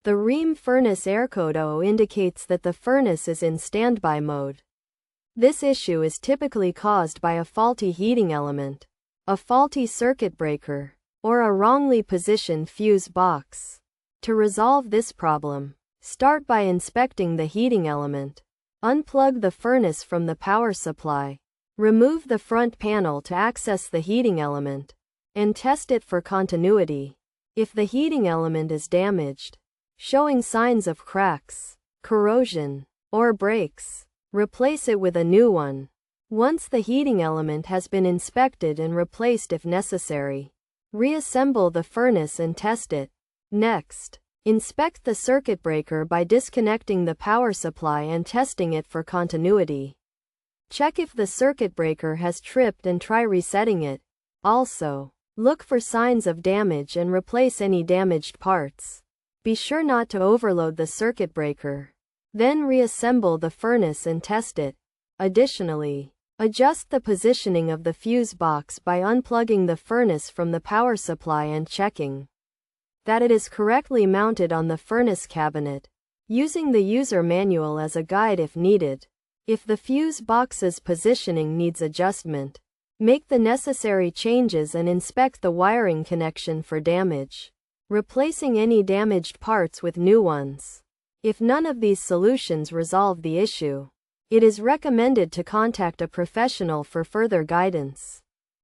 The Rheem furnace error code indicates that the furnace is in standby mode. This issue is typically caused by a faulty heating element, a faulty circuit breaker, or a wrongly positioned fuse box. To resolve this problem, start by inspecting the heating element. Unplug the furnace from the power supply. Remove the front panel to access the heating element, and test it for continuity. If the heating element is damaged, showing signs of cracks, corrosion, or breaks, replace it with a new one. Once the heating element has been inspected and replaced if necessary, reassemble the furnace and test it. Next, inspect the circuit breaker by disconnecting the power supply and testing it for continuity. Check if the circuit breaker has tripped and try resetting it. Also, look for signs of damage and replace any damaged parts. Be sure not to overload the circuit breaker. Then reassemble the furnace and test it. Additionally, adjust the positioning of the fuse box by unplugging the furnace from the power supply and checking that it is correctly mounted on the furnace cabinet, using the user manual as a guide if needed. If the fuse box's positioning needs adjustment, make the necessary changes and inspect the wiring connection for damage, replacing any damaged parts with new ones. If none of these solutions resolve the issue, it is recommended to contact a professional for further guidance.